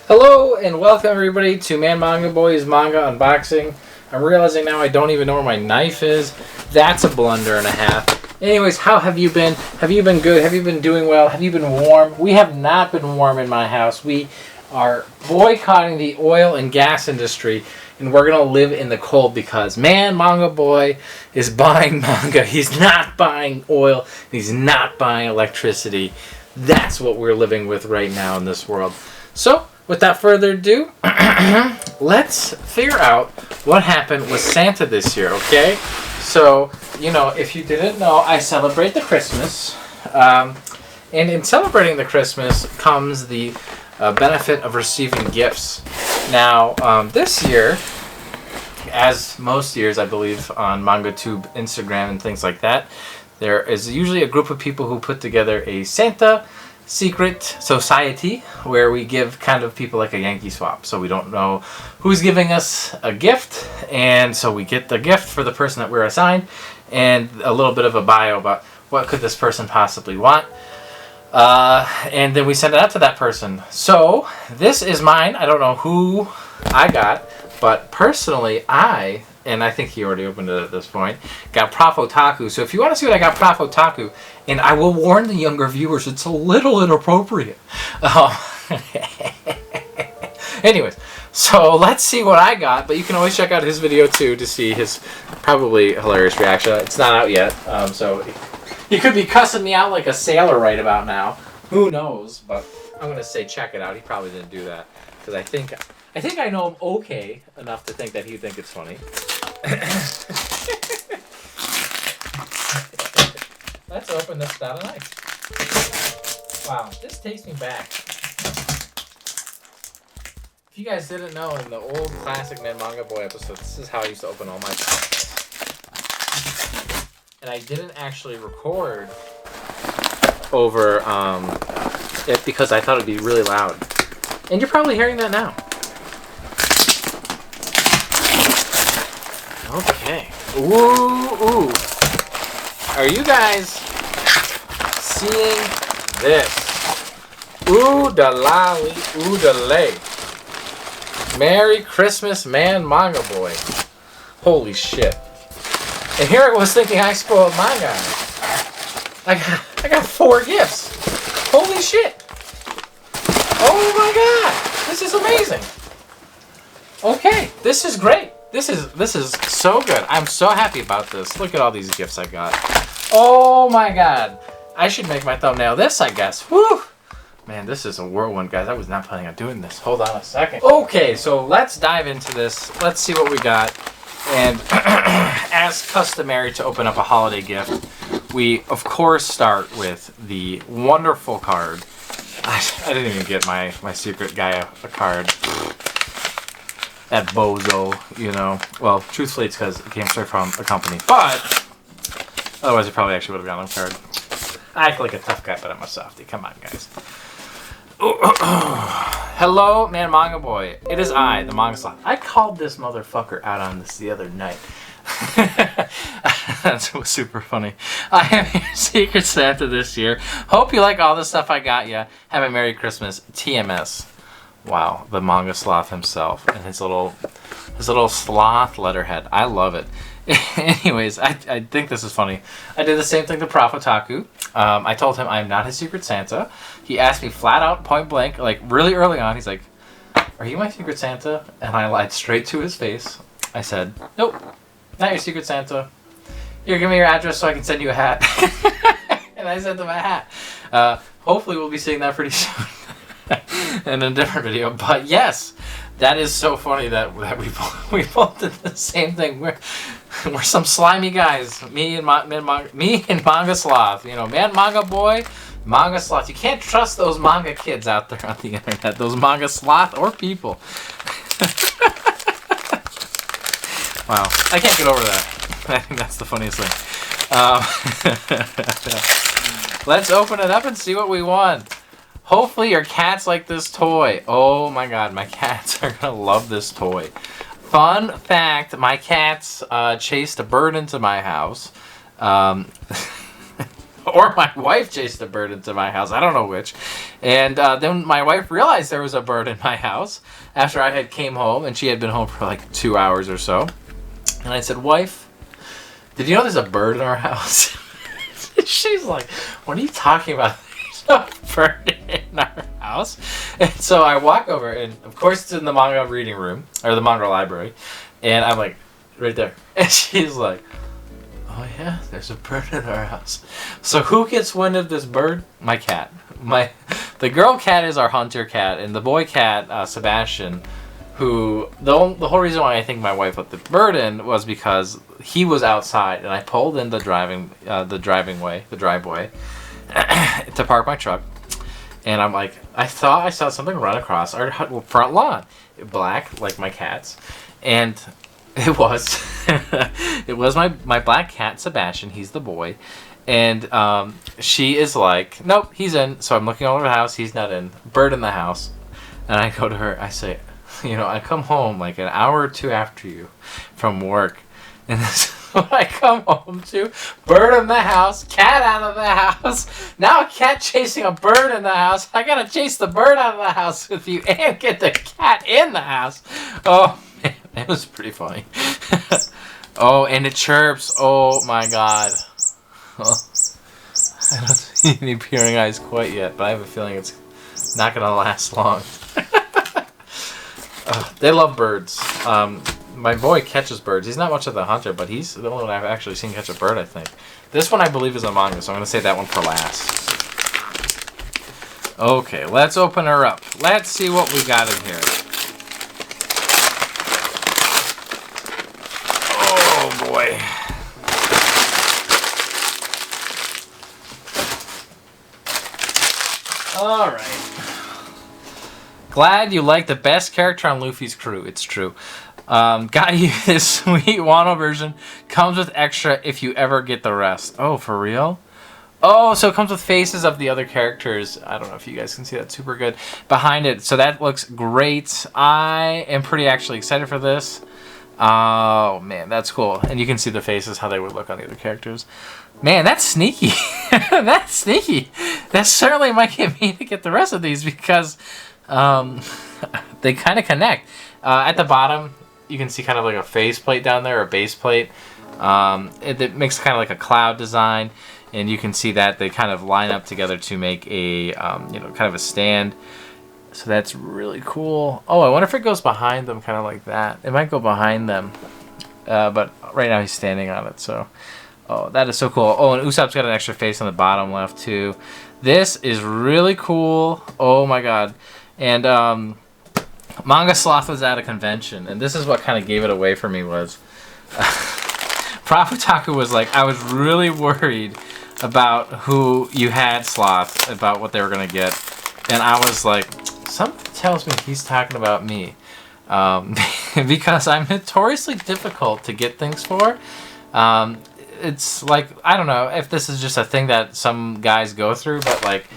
Hello and welcome everybody to Manga Boy's Manga Unboxing. I'm realizing now I don't even know where my knife is. That's a blunder and a half. Anyways, how have you been? Have you been good? Have you been doing well? Have you been warm? We have not been warm in my house. We are boycotting the oil and gas industry, and we're going to live in the cold because, man, Manga Boy is buying manga. He's not buying oil. He's not buying electricity. That's what we're living with right now in this world. So, without further ado, let's figure out what happened with Santa this year, okay? So, you know, if you didn't know, I celebrate the Christmas. And in celebrating the Christmas comes the benefit of receiving gifts. Now, this year, as most years, I believe, on MangaTube, Instagram, and things like that, there is usually a group of people who put together a Santa secret society where we give kind of people like a Yankee swap. So we don't know who's giving us a gift, and so we get the gift for the person that we're assigned and a little bit of a bio about what could this person possibly want. And then we send it out to that person. So this is mine. I don't know who I got, but personally and I think he already opened it at this point, got Prof Otaku. So if you want to see what I got Prof Otaku, and I will warn the younger viewers, it's a little inappropriate. Anyways, so let's see what I got, but you can always check out his video too to see his probably hilarious reaction. It's not out yet, so he could be cussing me out like a sailor right about now. Who knows, but I'm going to say check it out. He probably didn't do that, because I think I know him okay enough to think that he'd think it's funny. Let's open this without a knife. Wow, this takes me back. If you guys didn't know, in the old classic Manga Boy episodes, this is how I used to open all my stuff. And I didn't actually record over it because I thought it'd be really loud. And you're probably hearing that now. Okay. Ooh. Are you guys seeing this? Ooh da la, ooh da lay. Merry Christmas, man, Manga Boy. Holy shit. And here I was thinking I spoiled my guy. I got 4 gifts. Holy shit. Oh my god. This is amazing. Okay, this is great. This is so good. I'm so happy about this. Look at all these gifts I got. Oh my god. I should make my thumbnail this, I guess. Woo! Man, this is a whirlwind, guys. I was not planning on doing this. Hold on a second. Okay, so let's dive into this. Let's see what we got. And as customary to open up a holiday gift, we, of course, start with the wonderful card. I didn't even get my secret guy a card. That bozo, you know. Well, truthfully, it's because it came straight from a company. But otherwise, it probably actually would have gotten a card. I act like a tough guy, but I'm a softie. Come on, guys. Hello, man, Manga Boy. It is I, the Manga Sloth. I called this motherfucker out on this the other night. That was super funny. I am your Secret Santa this year. Hope you like all the stuff I got you. Have a Merry Christmas, TMS. Wow, the Manga Sloth himself and his little sloth letterhead. I love it. Anyways, I think this is funny. I did the same thing to Prof Otaku. I told him I'm not his Secret Santa. He asked me flat out, point blank, like really early on. He's like, "Are you my Secret Santa?" And I lied straight to his face. I said, "Nope, not your Secret Santa. Here, give me your address so I can send you a hat." And I sent him a hat. Hopefully, we'll be seeing that pretty soon. In a different video, but yes, that is so funny that we both did the same thing. We're some slimy guys. Me and Manga Sloth. You know, man, Manga Boy, Manga Sloth. You can't trust those manga kids out there on the internet. Those Manga Sloth or people. Wow, I can't get over that. I think that's the funniest thing. Let's open it up and see what we won. Hopefully your cats like this toy. Oh my god, my cats are gonna love this toy. Fun fact, my cats chased a bird into my house. Oh or my wife chased a bird into my house. I don't know which. And then my wife realized there was a bird in my house after I had came home, and she had been home for like 2 hours or so. And I said, "Wife, did you know there's a bird in our house?" She's like, "What are you talking about? There's no bird in our house." And so I walk over, and of course it's in the manga reading room, or the manga library. And I'm like, right there. And she's like, "Oh yeah, there's a bird in our house." So who gets wind of this bird? My cat. The girl cat is our hunter cat, and the boy cat, Sebastian, who the whole reason why I think my wife let the bird in was because he was outside, and I pulled in the driveway to park my truck, and I'm like, I thought I saw something run across our front lawn, black like my cat's, and it was it was my black cat Sebastian. He's the boy. And she is like, "Nope, he's in." So I'm looking all over the house. He's not in. Bird in the house. And I go to her. I say, I come home like an hour or two after you from work. And this is what I come home to. Bird in the house. Cat out of the house. Now a cat chasing a bird in the house. I got to chase the bird out of the house with you and get the cat in the house. Oh, man. It was pretty funny. Oh, and it chirps. Oh, my God. Well, I don't see any peering eyes quite yet, but I have a feeling it's not going to last long. They love birds. My boy catches birds. He's not much of the hunter, but he's the only one I've actually seen catch a bird, I think. This one I believe is a manga, so I'm going to save that one for last. Okay, let's open her up. Let's see what we got in here. Oh, boy. Alright. Glad you like the best character on Luffy's crew. It's true. Got you this sweet Wano version. Comes with extra if you ever get the rest. Oh, for real? Oh, so it comes with faces of the other characters. I don't know if you guys can see that super good behind it. So that looks great. I am pretty actually excited for this. Oh, man, that's cool. And you can see the faces, how they would look on the other characters. Man, that's sneaky. That's sneaky. That certainly might get me to get the rest of these because they kind of connect. At the bottom, you can see kind of like a face plate down there, a base plate. It makes kind of like a cloud design, and you can see that they kind of line up together to make a kind of a stand. So that's really cool. Oh, I wonder if it goes behind them, kind of like that. It might go behind them, but right now he's standing on it. So, oh, that is so cool. Oh, and Usopp's got an extra face on the bottom left too. This is really cool. Oh my god. And Manga Sloth was at a convention, and this is what kind of gave it away for me was Profutaku was like, I was really worried about who you had, Sloth, about what they were going to get. And I was like, something tells me he's talking about me. Because I'm notoriously difficult to get things for. It's like, I don't know if this is just a thing that some guys go through, but like,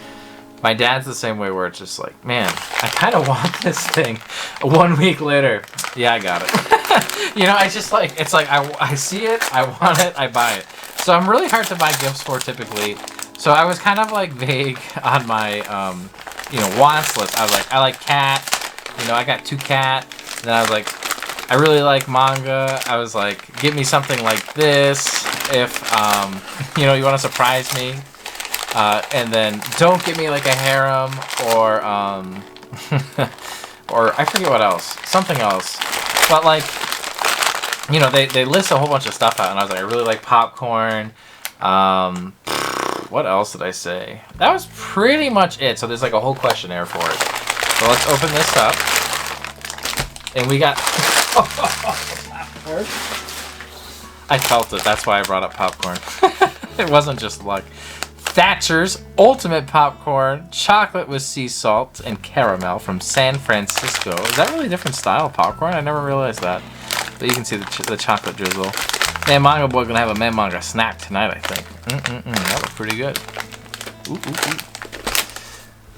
my dad's the same way where it's just like, man, I kind of want this thing. 1 week later, yeah, I got it. I just like, it's like, I see it, I want it, I buy it. So I'm really hard to buy gifts for typically. So I was kind of like vague on my, wants list. I was like, I like cat. I got 2 cat. And then I was like, I really like manga. I was like, give me something like this if, you want to surprise me. And then don't give me like a harem or or I forget what else. Something else. But like, they list a whole bunch of stuff out, and I was like, I really like popcorn. What else did I say? That was pretty much it. So there's like a whole questionnaire for it. So let's open this up. And we got... I felt it. That's why I brought up popcorn. It wasn't just luck. Thatcher's Ultimate Popcorn, chocolate with sea salt and caramel from San Francisco. Is that really a different style of popcorn? I never realized that. But you can see the chocolate drizzle. Man, Manga Boy gonna have a Man Manga snack tonight, I think. That looks pretty good.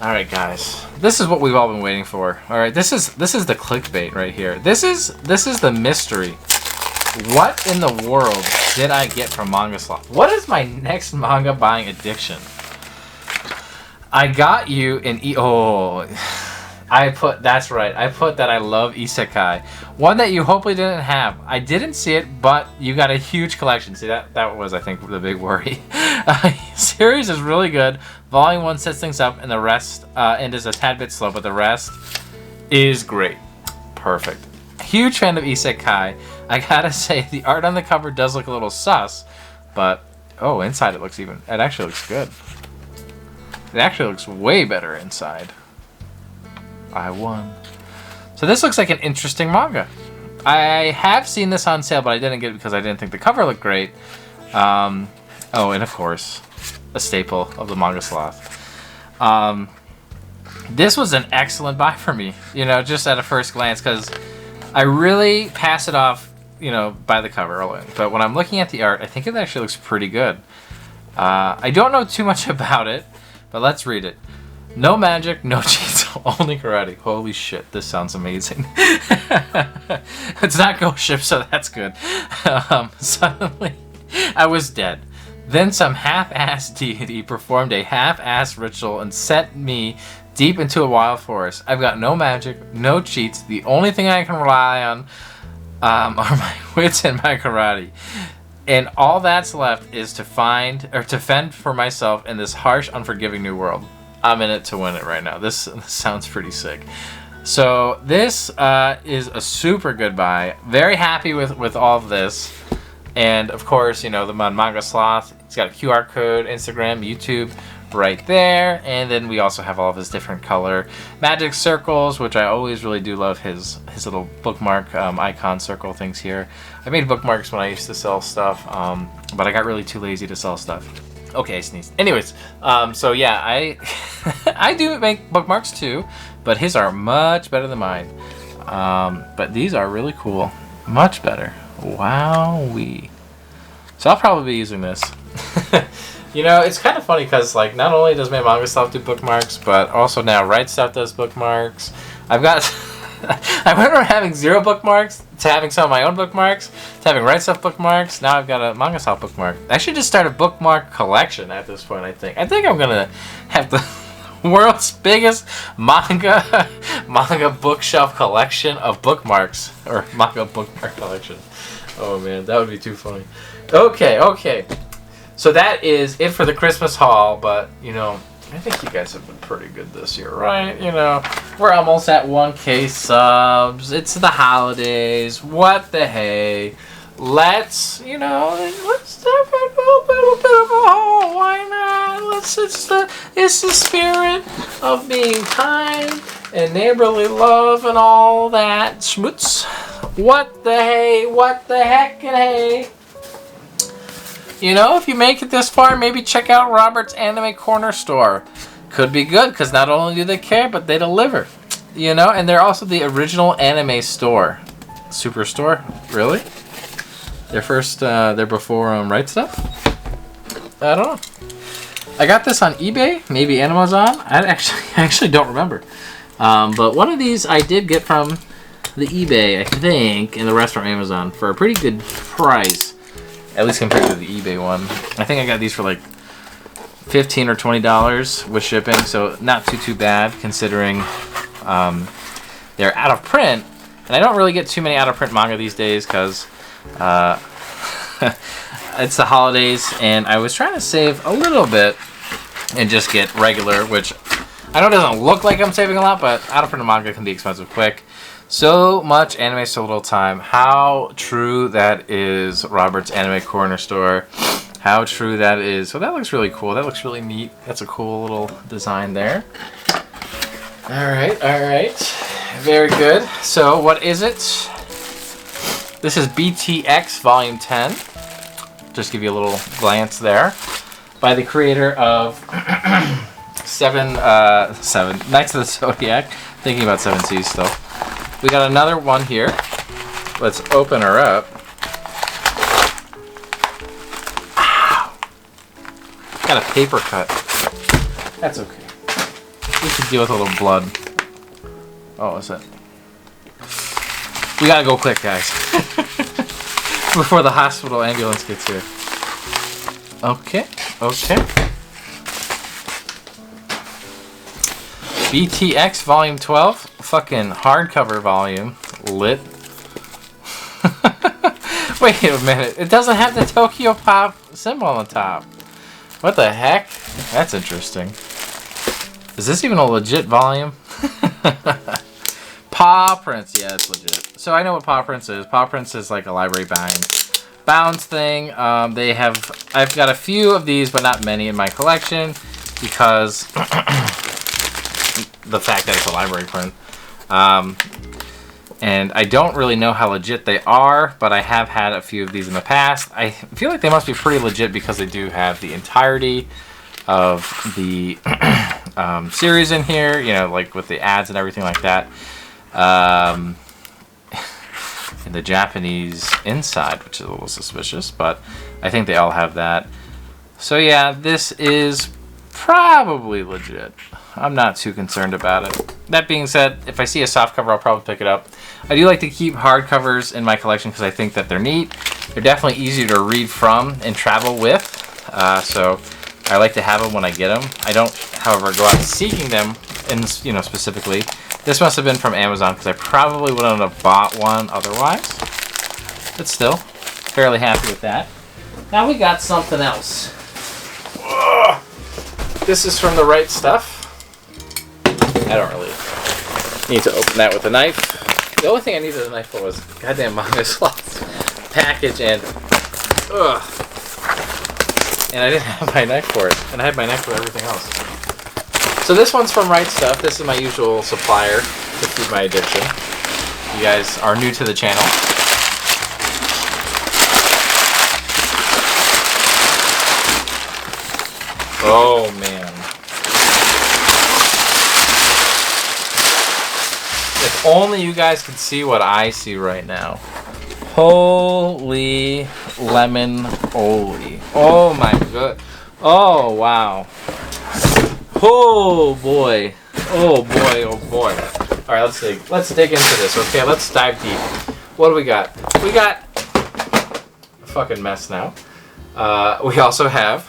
All right, guys. This is what we've all been waiting for. All right, this is the clickbait right here. This is the mystery. What in the world did I get from Manga Sloth? What is my next manga buying addiction? I got you an that's right. I put that I love Isekai. One that you hopefully didn't have. I didn't see it, but you got a huge collection. See, that was, I think, the big worry. Series is really good. Volume 1 sets things up, and the rest, and is a tad bit slow, but the rest is great. Perfect. Huge fan of Isekai. I gotta say, the art on the cover does look a little sus, but, inside it actually looks good. It actually looks way better inside. I won. So this looks like an interesting manga. I have seen this on sale, but I didn't get it because I didn't think the cover looked great. And of course, a staple of the Manga Sloth. This was an excellent buy for me, just at a first glance, because I really pass it off, by the cover alone. But when I'm looking at the art, I think it actually looks pretty good. I don't know too much about it, but let's read it. No magic, no cheats, only karate. Holy shit, this sounds amazing. It's not Ghost Ship, so that's good. Suddenly, I was dead. Then some half-assed deity performed a half-assed ritual and sent me deep into a wild forest. I've got no magic, no cheats. The only thing I can rely on are my wits and my karate. And all that's left is to fend for myself in this harsh, unforgiving new world. I'm in it to win it right now. This sounds pretty sick. So this is a super good buy. Very happy with all of this. And of course, the Manga Sloth. It's got a QR code, Instagram, YouTube right there. And then we also have all of his different color magic circles, which I always really do love his little bookmark icon circle things here. I made bookmarks when I used to sell stuff, but I got really too lazy to sell stuff. Okay, I sneezed. Anyways, so yeah, I do make bookmarks too, but his are much better than mine. But these are really cool. Much better. Wowee. So I'll probably be using this. It's kind of funny because, not only does my Manga Stuff do bookmarks, but also now Right Stuff does bookmarks. I've got... I went from having 0 bookmarks to having some of my own bookmarks to having Right Stuff bookmarks. Now I've got a Manga Stuff bookmark. I should just start a bookmark collection at this point, I think. I think I'm going to have the world's biggest manga bookshelf collection of bookmarks. Or manga bookmark collection. Oh man, that would be too funny. Okay. So that is it for the Christmas haul, but, I think you guys have been pretty good this year, right? We're almost at 1K subs. It's the holidays. What the hey? Let's have a little bit of a haul. Why not? It's the spirit of being kind and neighborly love and all that schmutz. What the hey? What the heck and hey? If you make it this far, maybe check out Robert's Anime Corner Store. Could be good, because not only do they care, but they deliver. And they're also the original anime store. Superstore? Really? They're before Right Stuff? I don't know. I got this on eBay, maybe Amazon. I actually don't remember. But one of these I did get from the eBay, I think, and the rest from Amazon for a pretty good price. At least compared to the eBay one. I think I got these for $15 or $20 with shipping, so not too bad considering they're out of print. And I don't really get too many out of print manga these days because it's the holidays, and I was trying to save a little bit and just get regular, which I know doesn't look like I'm saving a lot, but out of print manga can be expensive quick. So much anime, so little time. How true that is, Robert's Anime Corner Store. How true that is. So that looks really cool. That looks really neat. That's a cool little design there. Alright. Very good. So what is it? This is BTX Volume 10. Just give you a little glance there. By the creator of Seven Knights of the Zodiac. Thinking about 7 Seas still. We got another one here. Let's open her up. Ow! Got a paper cut. That's okay. We can deal with a little blood. Oh, what's that? We gotta go quick, guys. before the hospital ambulance gets here. Okay, okay. BTX Volume 12, fucking hardcover volume, lit. Wait a minute, it doesn't have the Tokyo Pop symbol on the top. What the heck? That's interesting. Is this even a legit volume? Paw Prints, yeah, it's legit. So I know what Paw Prints is. Paw Prints is like a library bounds thing. I've got a few of these, but not many in my collection because the fact that it's a library print. And I don't really know how legit they are, but I have had a few of these in the past. I feel like they must be pretty legit because they do have the entirety of the series in here, you know, like with the ads and everything like that. In the Japanese inside, which is a little suspicious, but I think they all have that. So yeah, this is probably legit. I'm not too concerned about it. That being said, if I see a soft cover, I'll probably pick it up. I do like to keep hardcovers in my collection because I think that they're neat. They're definitely easier to read from and travel with. So I like to have them when I get them. I don't, however, go out seeking them, specifically. This must have been from Amazon because I probably wouldn't have bought one otherwise. But still, fairly happy with that. Now we got something else. Ugh. This is from The Right Stuff. I don't really need to open that with a knife. The only thing I needed a knife for was goddamn Manga slots package and I didn't have my knife for it, and I had my knife for everything else. So this one's from Right Stuff. This is my usual supplier to feed my addiction. You guys are new to the channel. Oh man. If only you guys could see what I see right now. Holy lemon oli. Oh my god. Oh wow. Oh boy. Oh boy, oh boy. Alright, let's dig into this, okay? Let's dive deep. What do we got? We got a fucking mess now. We also have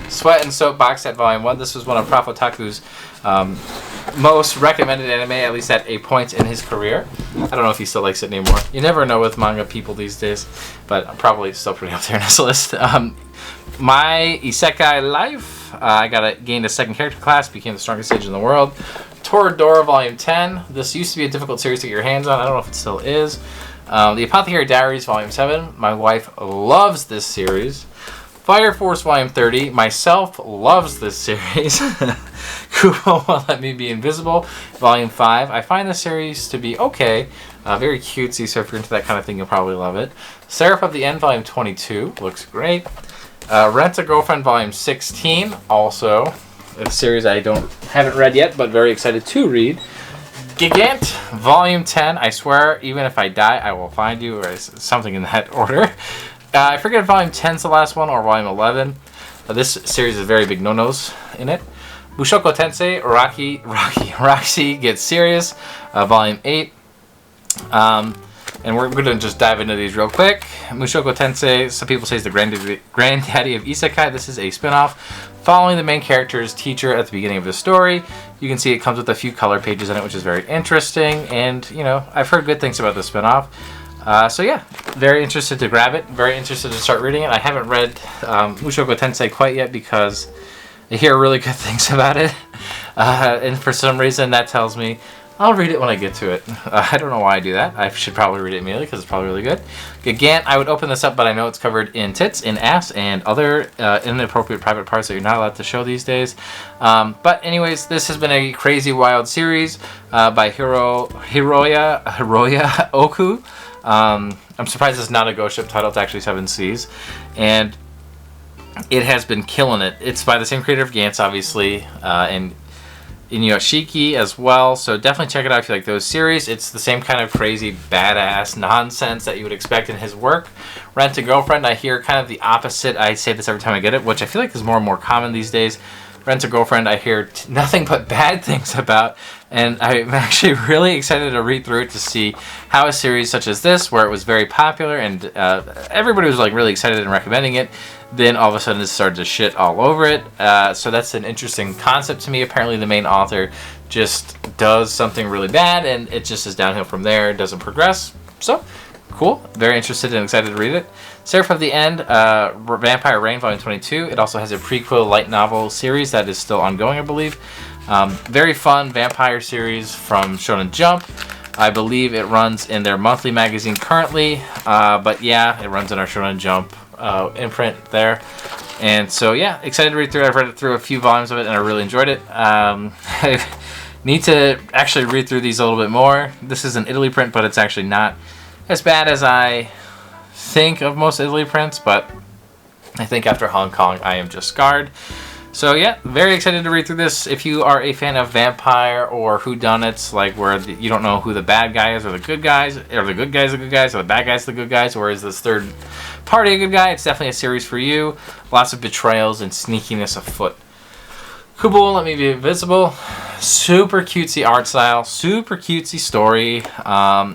Sweat and Soap Box Set Volume 1. This was one of Prof Otaku's most recommended anime, at least at a point in his career. I don't know if he still likes it anymore. You never know with manga people these days, but I'm probably still pretty up there in his list. My Isekai Life, I gained a second character class, became the strongest sage in the world. Toradora Volume 10. This used to be a difficult series to get your hands on. I don't know if it still is. The Apothecary Diaries Volume 7. My wife loves this series. Fire Force Volume 30. Myself loves this series. Kubo Won't Let Me Be Invisible Volume 5. I find this series to be okay. Very cutesy, so if you're into that kind of thing, you'll probably love it. Seraph of the End Volume 22. Looks great. Rent a Girlfriend Volume 16. Also a series I haven't read yet, but very excited to read. Gigant Volume 10. I swear, even if I die, I will find you, or something in that order. I forget if Volume 10 is the last one or Volume 11. This series is very big no-nos in it. Mushoku Tensei Roxy Gets Serious, Volume 8. And we're going to just dive into these real quick. Mushoku Tensei, some people say is the granddaddy of Isekai. This is a spin-off following the main character's teacher at the beginning of the story. You can see it comes with a few color pages in it, which is very interesting. And, I've heard good things about the spin-off. So yeah, very interested to grab it. Very interested to start reading it. I haven't read Mushoku Tensei quite yet because I hear really good things about it. And for some reason that tells me I'll read it when I get to it. I don't know why I do that. I should probably read it immediately because it's probably really good. Gigant, I would open this up, but I know it's covered in tits, in ass, and other inappropriate private parts that you're not allowed to show these days. But anyways, this has been a crazy wild series by Hiroya Oku. I'm surprised it's not a Ghost Ship title. It's actually 7 Seas. And it has been killing it. It's by the same creator of Gantz, obviously, and Inuyashiki as well. So definitely check it out if you like those series. It's the same kind of crazy, badass nonsense that you would expect in his work. Rent a Girlfriend, I hear kind of the opposite. I say this every time I get it, which I feel like is more and more common these days. Rent-A-Girlfriend I hear nothing but bad things about, and I'm actually really excited to read through it to see how a series such as this, where it was very popular and everybody was like really excited and recommending it, then all of a sudden it started to shit all over it. So that's an interesting concept to me. Apparently the main author just does something really bad and it just is downhill from there. It doesn't progress. So cool. Very interested and excited to read it. Seraph of the End, Vampire Reign, Volume 22. It also has a prequel light novel series that is still ongoing, I believe. Very fun vampire series from Shonen Jump. I believe it runs in their monthly magazine currently. But yeah, it runs in our Shonen Jump imprint there. And so yeah, excited to read through it. I've read it through a few volumes of it and I really enjoyed it. I need to actually read through these a little bit more. This is an Italy print, but it's actually not as bad as I think of most Italy prints, but I think after Hong Kong I am just scarred. So yeah, very excited to read through this. If you are a fan of vampire or whodunits, like where you don't know who the bad guy is or the good guys, or the good guys the good guys, or the bad guys the good guys, or is this third party a good guy, it's definitely a series for you. Lots of betrayals and sneakiness afoot. Kubo Won't Let Me Be Invisible. Super cutesy art style, super cutesy story.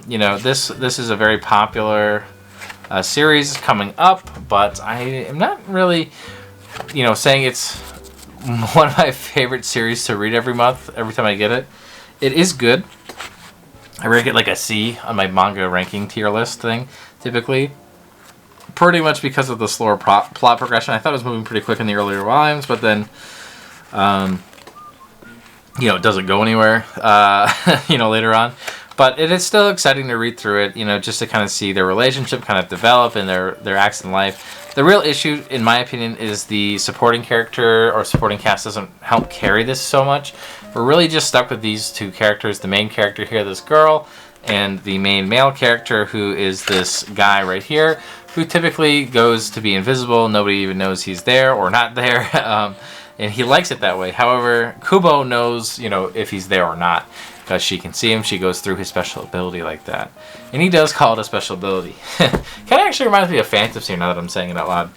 You know, this is a very popular series coming up, but I am not really, you know, saying it's one of my favorite series to read every month, every time I get it. It is good. I rate it like a C on my manga ranking tier list thing, typically. Pretty much because of the slower plot progression. I thought it was moving pretty quick in the earlier volumes, but then, you know, it doesn't go anywhere, you know, later on. But it is still exciting to read through it, you know, just to kind of see their relationship kind of develop and their acts in life. The real issue, in my opinion, is the supporting character or supporting cast doesn't help carry this so much. We're really just stuck with these two characters. The main character here, this girl, and the main male character, who is this guy right here, who typically goes to be invisible. Nobody even knows he's there or not there. And he likes it that way. However, Kubo knows, you know, if he's there or not, because she can see him. She goes through his special ability like that. And he does call it a special ability. Kind of actually reminds me of Phantom here now that I'm saying it out loud.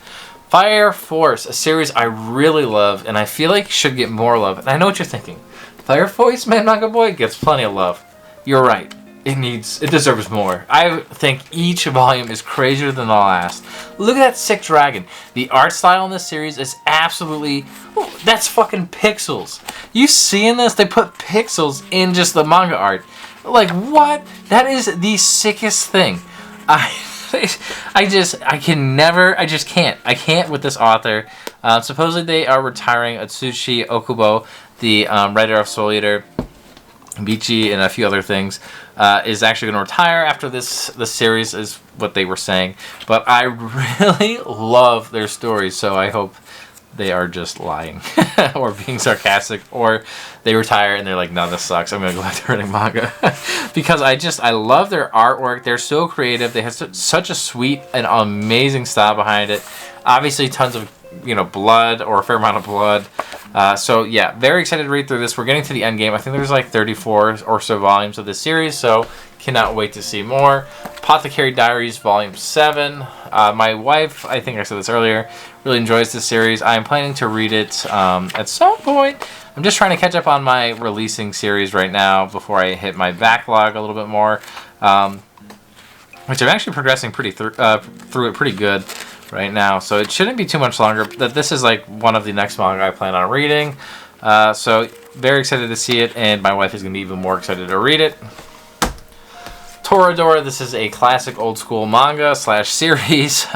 Fire Force, a series I really love and I feel like should get more love. And I know what you're thinking. Fire Force, Man Manga Boy, gets plenty of love. You're right. It deserves more. I think each volume is crazier than the last. Look at that sick dragon. The art style in this series is absolutely... Oh, that's fucking pixels. You seeing this? They put pixels in just the manga art. Like, what? That is the sickest thing. I can't with this author. Supposedly they are retiring Atsushi Okubo, the writer of Soul Eater, Bichi, and a few other things, is actually going to retire after this series, is what they were saying. But I really love their stories, so I hope they are just lying or being sarcastic, or they retire and they're like, no, this sucks, I'm going to go back to writing manga. Because I love their artwork. They're so creative. They have such a sweet and amazing style behind it. Obviously tons of, you know, blood, or a fair amount of blood. So yeah, very excited to read through this. We're getting to the end game. I think there's like 34 or so volumes of this series, so cannot wait to see more. Apothecary Diaries Volume 7. My wife, I think I said this earlier, really enjoys this series. I am planning to read it at some point. I'm just trying to catch up on my releasing series right now before I hit my backlog a little bit more, which I'm actually progressing through it pretty good right now, so it shouldn't be too much longer. That this is like one of the next manga I plan on reading, so very excited to see it, and my wife is going to be even more excited to read it. Toradora, this is a classic old school manga / series,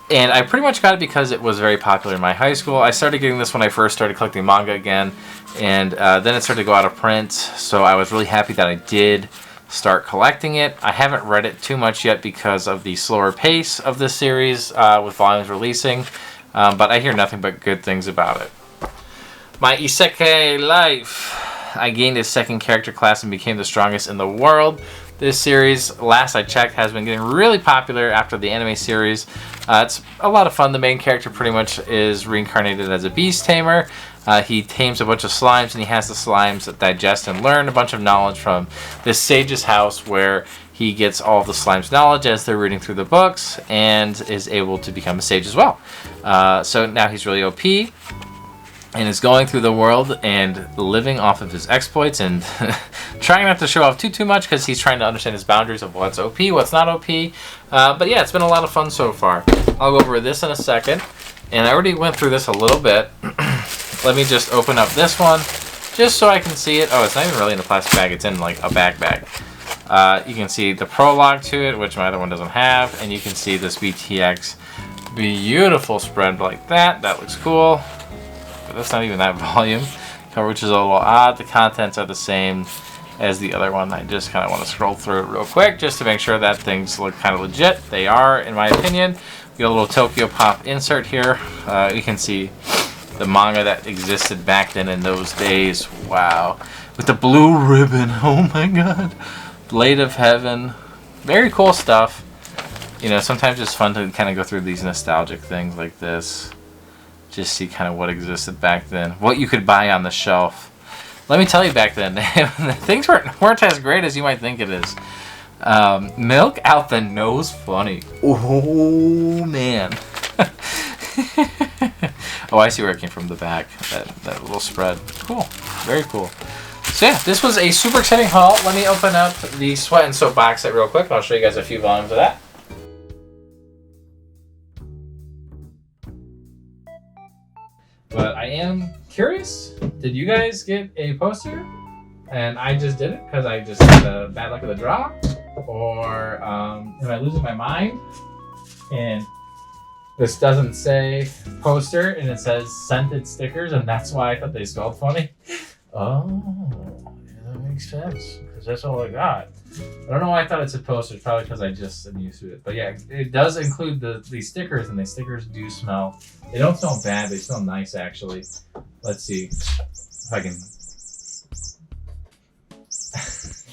and I pretty much got it because it was very popular in my high school. I started getting this when I first started collecting manga again, and then it started to go out of print, so I was really happy that I did start collecting it. I haven't read it too much yet because of the slower pace of this series with volumes releasing, but I hear nothing but good things about it. My Isekai Life. I gained a second character class and became the strongest in the world. This series, last I checked, has been getting really popular after the anime series. It's a lot of fun. The main character pretty much is reincarnated as a beast tamer. He tames a bunch of slimes, and he has the slimes that digest and learn a bunch of knowledge from this sage's house, where he gets all of the slimes' knowledge as they're reading through the books, and is able to become a sage as well. So now he's really OP. and is going through the world and living off of his exploits and trying not to show off too much because he's trying to understand his boundaries of what's OP, what's not OP. But yeah, it's been a lot of fun so far. I'll go over this in a second, and I already went through this a little bit. Let me just open up this one just so I can see it. Oh, it's not even really in a plastic bag. It's in like a bag. You can see the prologue to it, which my other one doesn't have, and you can see this BTX beautiful spread like that. That looks cool. But that's not even that volume, which is a little odd. The contents are the same as the other one. I just kind of want to scroll through it real quick just to make sure that things look kind of legit. They are, in my opinion. We got a little Tokyo Pop insert here. You can see the manga that existed back then in those days. Wow. With the blue ribbon. Oh my god. Blade of Heaven. Very cool stuff. You know, sometimes it's fun to kind of go through these nostalgic things like this. Just see kind of what existed back then. What you could buy on the shelf. Let me tell you, back then, things weren't as great as you might think it is. Milk out the nose funny. Oh, man. Oh, I see where it came from, the back. That little spread. Cool. Very cool. So yeah, this was a super exciting haul. Let me open up the Sweat and Soap box set real quick, and I'll show you guys a few volumes of that. But I am curious, did you guys get a poster? And I just did it because I just had bad luck of the draw? Or am I losing my mind? And this doesn't say poster, and it says scented stickers, and that's why I thought they spelled funny. Oh, yeah, that makes sense, because that's all I got. I don't know why I thought it said poster. It's probably because I just am used to it. But yeah, it does include these stickers, and the stickers do smell. They don't smell bad. They smell nice, actually. Let's see if I can.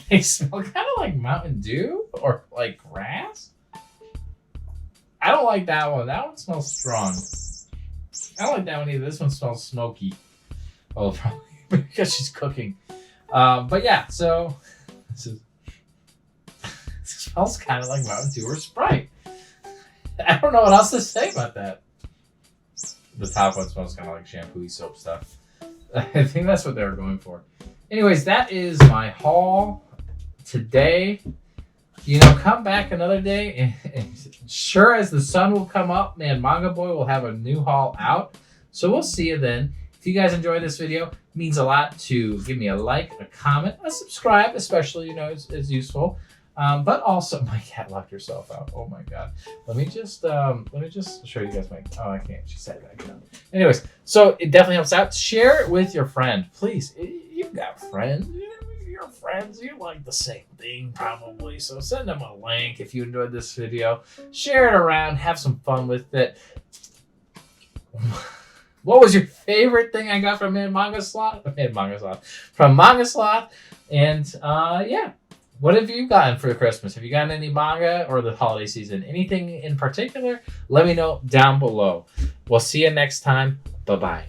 They smell kind of like Mountain Dew or like grass. I don't like that one. That one smells strong. I don't like that one either. This one smells smoky. Oh, probably because she's cooking. But yeah, so it smells kind of like Mountain Dew or Sprite. I don't know what else to say about that. The top one smells kind of like shampoo soap stuff. I think that's what they were going for. Anyways, that is my haul today. You know, come back another day, and sure as the sun will come up, man, Manga Boy will have a new haul out. So we'll see you then. If you guys enjoyed this video, it means a lot to give me a like, a comment, a subscribe, especially, you know, is useful. But also, my cat locked herself out. Oh my god. Let me just show you guys my. Oh, I can't. She sat back down. Anyways, so it definitely helps out. Share it with your friend, please. You've got friends. Your friends, you like the same thing probably. So send them a link if you enjoyed this video. Share it around. Have some fun with it. What was your favorite thing I got from Manga Sloth? From Manga Sloth. And yeah. What have you gotten for Christmas? Have you gotten any manga or the holiday season? Anything in particular? Let me know down below. We'll see you next time. Bye-bye.